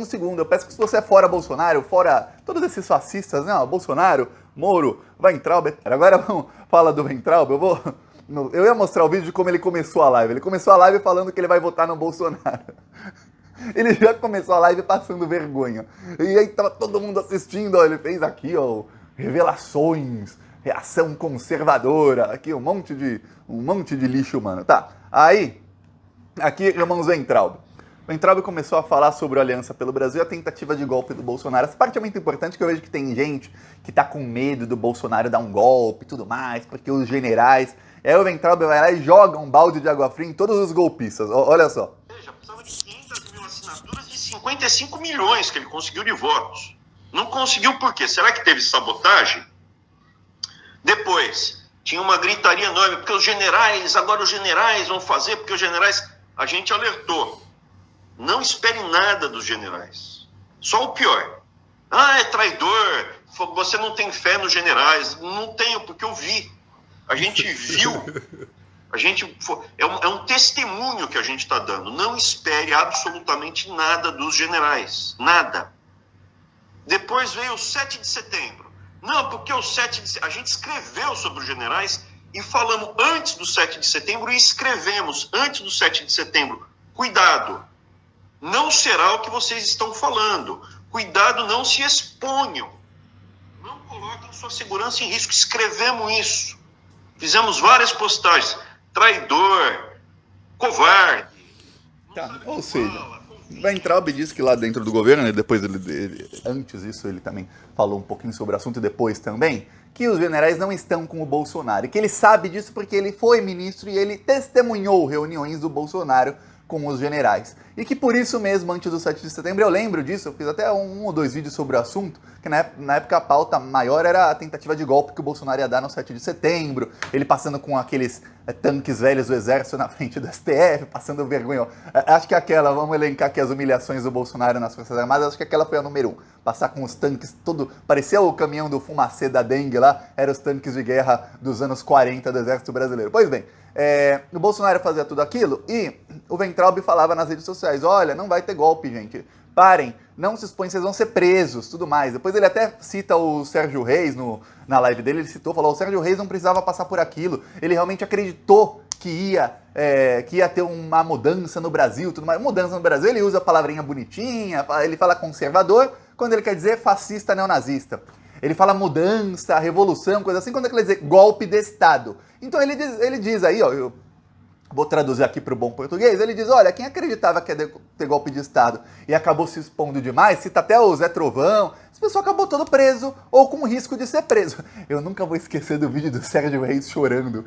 um segundo. Eu peço que se você é fora Bolsonaro, fora todos esses fascistas, né? Bolsonaro, Moro, Weintraub. Agora vamos falar do Weintraub. Eu ia mostrar o vídeo de como ele começou a live. Ele começou a live falando que ele vai votar no Bolsonaro. Ele já começou a live passando vergonha. E aí tava todo mundo assistindo, ó, ele fez aqui, ó, revelações, reação conservadora, aqui um monte de lixo, mano. Tá, aí, aqui, irmãos Weintraub. O Weintraub começou a falar sobre a Aliança pelo Brasil e a tentativa de golpe do Bolsonaro. Essa parte é muito importante, que eu vejo que tem gente que tá com medo do Bolsonaro dar um golpe e tudo mais, porque os generais... Aí o Weintraub vai lá e joga um balde de água fria em todos os golpistas. Olha só. Veja, precisava de 500 mil assinaturas de 55 milhões que ele conseguiu de votos. Não conseguiu por quê? Será que teve sabotagem? Depois, tinha uma gritaria enorme, porque agora os generais vão fazer, porque os generais... A gente alertou. Não espere nada dos generais. Só o pior. Ah, é traidor, você não tem fé nos generais. Não tenho, porque eu vi. A gente viu. É um testemunho que a gente está dando. Não espere absolutamente nada dos generais. Nada. Depois veio o 7 de setembro. Não, porque o 7 de setembro... A gente escreveu sobre os generais e falamos antes do 7 de setembro e escrevemos antes do 7 de setembro. Cuidado. Não será o que vocês estão falando. Cuidado, não se exponham. Não coloquem sua segurança em risco. Escrevemos isso. Fizemos várias postagens. Traidor, covarde. Tá, ou seja, Weintraub disse que lá dentro do governo, né, depois antes disso ele também falou um pouquinho sobre o assunto e depois também, que os generais não estão com o Bolsonaro. E que ele sabe disso porque ele foi ministro e ele testemunhou reuniões do Bolsonaro com os generais. E que por isso mesmo, antes do 7 de setembro, eu lembro disso, eu fiz até um ou dois vídeos sobre o assunto, que na época a pauta maior era a tentativa de golpe que o Bolsonaro ia dar no 7 de setembro, ele passando com aqueles tanques velhos do exército na frente do STF, passando vergonha. Acho que vamos elencar aqui as humilhações do Bolsonaro nas Forças Armadas, acho que aquela foi a número 1. Passar com os tanques, parecia o caminhão do fumacê da dengue lá, eram os tanques de guerra dos anos 40 do exército brasileiro. Pois bem, o Bolsonaro fazia tudo aquilo e o Weintraub falava nas redes sociais, olha, não vai ter golpe, gente, parem, não se expõem, vocês vão ser presos, tudo mais. Depois ele até cita o Sérgio Reis na live dele, ele falou, o Sérgio Reis não precisava passar por aquilo, ele realmente acreditou que ia ter uma mudança no Brasil, tudo mais. Mudança no Brasil, ele usa a palavrinha bonitinha, ele fala conservador, quando ele quer dizer fascista neonazista. Ele fala mudança, revolução, coisa assim, quando ele quer dizer golpe de Estado. Então ele diz aí, ó, eu vou traduzir aqui para o bom português, ele diz, olha, quem acreditava que ia ter golpe de Estado e acabou se expondo demais, cita até o Zé Trovão, esse pessoal acabou todo preso ou com risco de ser preso. Eu nunca vou esquecer do vídeo do Sérgio Reis chorando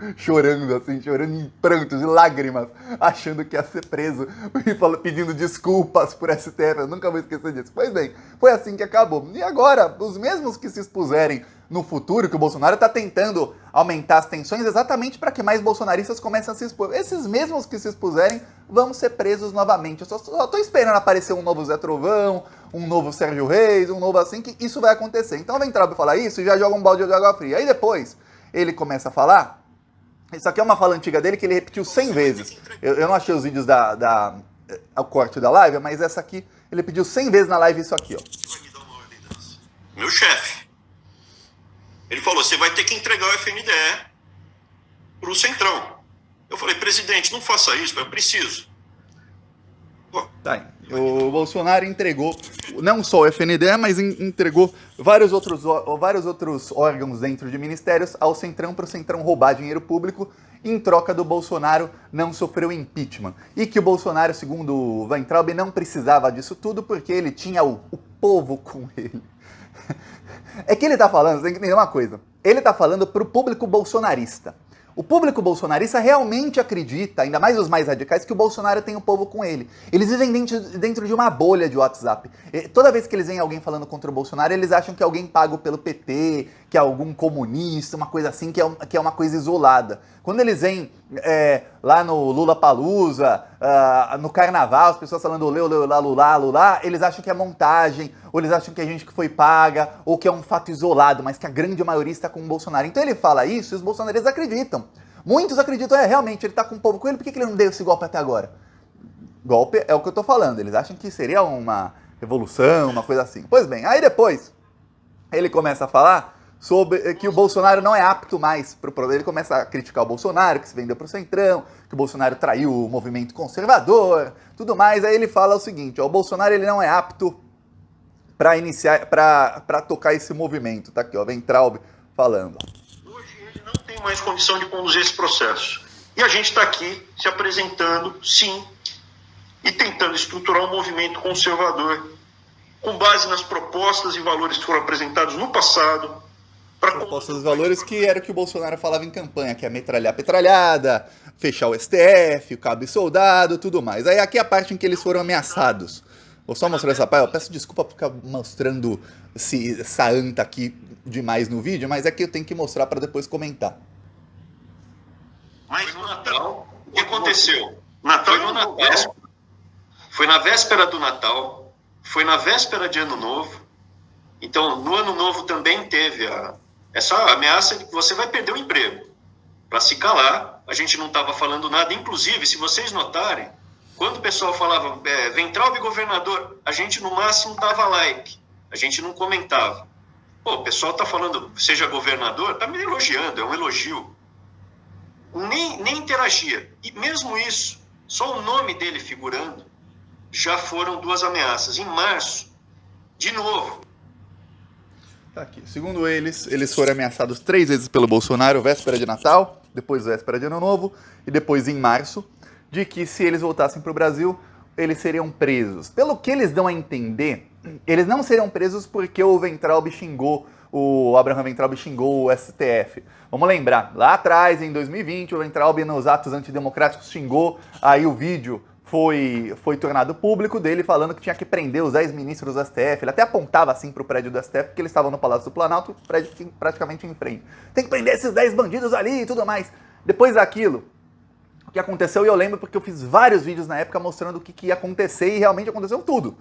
em prantos e lágrimas, achando que ia ser preso e pedindo desculpas por STF, eu nunca vou esquecer disso. Pois bem, foi assim que acabou. E agora, os mesmos que se expuserem no futuro, que o Bolsonaro está tentando aumentar as tensões exatamente para que mais bolsonaristas comecem a se expor. Esses mesmos que se expuserem vão ser presos novamente. Eu só estou esperando aparecer um novo Zé Trovão, um novo Sérgio Reis, um novo assim, que isso vai acontecer. Então vem Weintraub falar isso e já joga um balde de água fria. Aí depois ele começa a falar, isso aqui é uma fala antiga dele que ele repetiu 100 vezes. Eu não achei os vídeos ao corte da live, mas essa aqui, ele pediu 100 vezes na live isso aqui, ó. Vai me dar uma ordem dessa. Meu chefe. Ele falou, você vai ter que entregar o FNDE para o Centrão. Eu falei, presidente, não faça isso, eu preciso. Tá, o Bolsonaro entregou não só o FNDE, mas entregou vários outros órgãos dentro de ministérios ao Centrão para o Centrão roubar dinheiro público em troca do Bolsonaro não sofrer o impeachment. E que o Bolsonaro, segundo o Weintraub, não precisava disso tudo porque ele tinha o povo com ele. É que ele tá falando, você tem que entender uma coisa, ele tá falando pro público bolsonarista. O público bolsonarista realmente acredita, ainda mais os mais radicais, que o Bolsonaro tem o povo com ele. Eles vivem dentro de uma bolha de WhatsApp. Toda vez que eles veem alguém falando contra o Bolsonaro, eles acham que é alguém pago pelo PT, que é algum comunista, uma coisa assim, que é uma coisa isolada. Quando eles veem lá no Lula-Palusa, no Carnaval, as pessoas falando olê, olê, olá, lulá, lulá, eles acham que é montagem, ou eles acham que é gente que foi paga, ou que é um fato isolado, mas que a grande maioria está com o Bolsonaro. Então ele fala isso e os bolsonaristas acreditam. Muitos acreditam, realmente, ele está com o povo com ele, por que ele não deu esse golpe até agora? Golpe é o que eu tô falando, eles acham que seria uma revolução, uma coisa assim. Pois bem, aí depois ele começa a falar sobre que o Bolsonaro não é apto mais para o poder. Ele começa a criticar o Bolsonaro, que se vendeu para o Centrão, que o Bolsonaro traiu o movimento conservador, tudo mais. Aí ele fala o seguinte, ó, o Bolsonaro ele não é apto para iniciar, para tocar esse movimento. Tá aqui, ó, Weintraub falando. Hoje ele não tem mais condição de conduzir esse processo. E a gente está aqui se apresentando, sim, e tentando estruturar um movimento conservador com base nas propostas e valores que foram apresentados no passado. Propostas e valores que era o que o Bolsonaro falava em campanha, que é metralhar a petralhada, fechar o STF, o cabo e soldado, tudo mais. Aí aqui é a parte em que eles foram ameaçados. Vou só mostrar essa parte, eu peço desculpa por ficar mostrando essa anta aqui demais no vídeo, mas é que eu tenho que mostrar para depois comentar. Mas no Natal, o que aconteceu? Foi na véspera do Natal, foi na véspera de Ano Novo. Então, no Ano Novo também teve essa ameaça de que você vai perder o emprego. Para se calar, a gente não estava falando nada. Inclusive, se vocês notarem, quando o pessoal falava Weintraub governador, a gente no máximo dava like, a gente não comentava. Pô, o pessoal está falando, seja governador, está me elogiando, é um elogio. Nem interagia. E mesmo isso, só o nome dele figurando, já foram 2 ameaças. Em março, de novo. Tá aqui. Segundo eles foram ameaçados 3 vezes pelo Bolsonaro, véspera de Natal, depois véspera de Ano Novo e depois em março, de que se eles voltassem para o Brasil, eles seriam presos. Pelo que eles dão a entender, eles não seriam presos porque o Weintraub xingou, o Abraham Weintraub xingou o STF. Vamos lembrar, lá atrás, em 2020, o Weintraub nos atos antidemocráticos xingou, aí o vídeo foi tornado público dele falando que tinha que prender os 10 ministros do STF. Ele até apontava assim para o prédio do STF, porque eles estavam no Palácio do Planalto, o prédio praticamente em frente. Tem que prender esses 10 bandidos ali e tudo mais. Depois daquilo, o que aconteceu, e eu lembro porque eu fiz vários vídeos na época mostrando o que ia acontecer e realmente aconteceu tudo.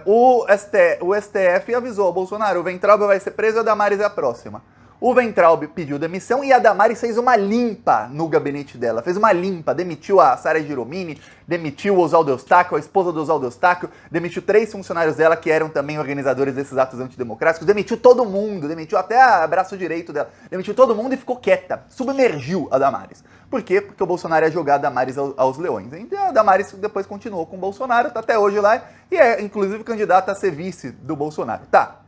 O STF avisou ao Bolsonaro, o Weintraub vai ser preso e a Damares é a próxima. O Weintraub pediu demissão e a Damares fez uma limpa no gabinete dela. Fez uma limpa, demitiu a Sara Giromini, demitiu o Oswaldo Eustáquio, a esposa do Oswaldo Eustáquio, demitiu 3 funcionários dela que eram também organizadores desses atos antidemocráticos, demitiu todo mundo, demitiu até a braço direito dela, demitiu todo mundo e ficou quieta, submergiu a Damares. Por quê? Porque o Bolsonaro ia jogar a Damares aos leões. Então a Damares depois continuou com o Bolsonaro, tá até hoje lá e é inclusive candidata a ser vice do Bolsonaro. Tá,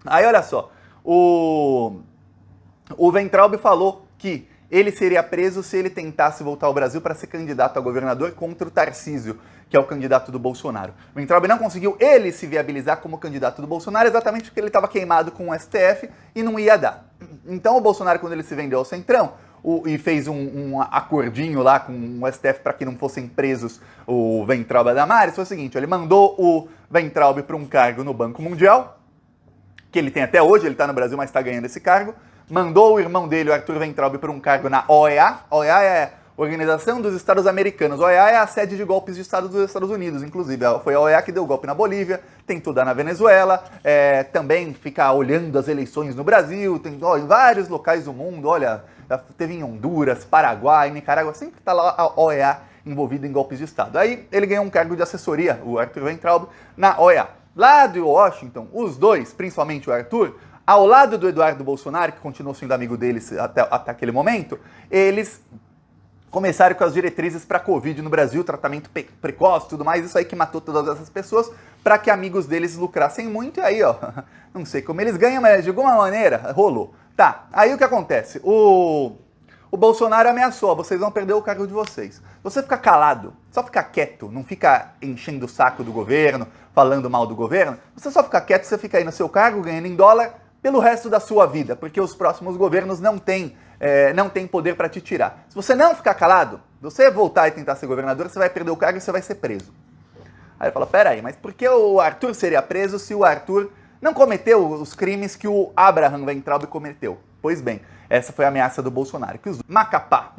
aí olha só, o Weintraub falou que ele seria preso se ele tentasse voltar ao Brasil para ser candidato a governador contra o Tarcísio, que é o candidato do Bolsonaro. O Weintraub não conseguiu ele se viabilizar como candidato do Bolsonaro exatamente porque ele estava queimado com o STF e não ia dar. Então o Bolsonaro, quando ele se vendeu ao Centrão e fez um acordinho lá com o STF para que não fossem presos o Weintraub e a Damares, foi o seguinte, ele mandou o Weintraub para um cargo no Banco Mundial, que ele tem até hoje, ele está no Brasil, mas está ganhando esse cargo, mandou o irmão dele, o Arthur Weintraub, para um cargo na OEA. OEA é Organização dos Estados Americanos. OEA é a sede de golpes de Estado dos Estados Unidos, inclusive. Teve a OEA que deu golpe na Bolívia, tentou dar na Venezuela, também fica olhando as eleições no Brasil, tem em vários locais do mundo, olha, teve em Honduras, Paraguai, Nicarágua, sempre está lá a OEA envolvida em golpes de Estado. Aí ele ganhou um cargo de assessoria, o Arthur Weintraub, na OEA. Lá de Washington, os dois, principalmente o Arthur, ao lado do Eduardo Bolsonaro, que continuou sendo amigo deles até aquele momento, eles começaram com as diretrizes para a Covid no Brasil, tratamento precoce e tudo mais, isso aí que matou todas essas pessoas, para que amigos deles lucrassem muito, e aí, ó, não sei como eles ganham, mas de alguma maneira rolou. Tá, aí o que acontece? O Bolsonaro ameaçou, vocês vão perder o cargo de vocês. Se você ficar calado, só ficar quieto, não ficar enchendo o saco do governo, falando mal do governo, você só ficar quieto, você fica aí no seu cargo, ganhando em dólar, pelo resto da sua vida, porque os próximos governos não têm poder para te tirar. Se você não ficar calado, você voltar e tentar ser governador, você vai perder o cargo e você vai ser preso. Aí ele fala, peraí, mas por que o Arthur seria preso se o Arthur não cometeu os crimes que o Abraham Weintraub cometeu? Pois bem, essa foi a ameaça do Bolsonaro. Que Macapá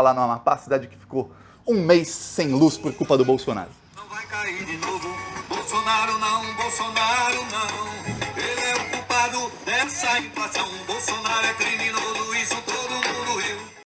lá no Amapá, cidade que ficou um mês sem luz por culpa do Bolsonaro. Não vai cair de novo, Bolsonaro não. Ele é o culpado dessa inflação. Bolsonaro é criminoso, isso todo mundo viu.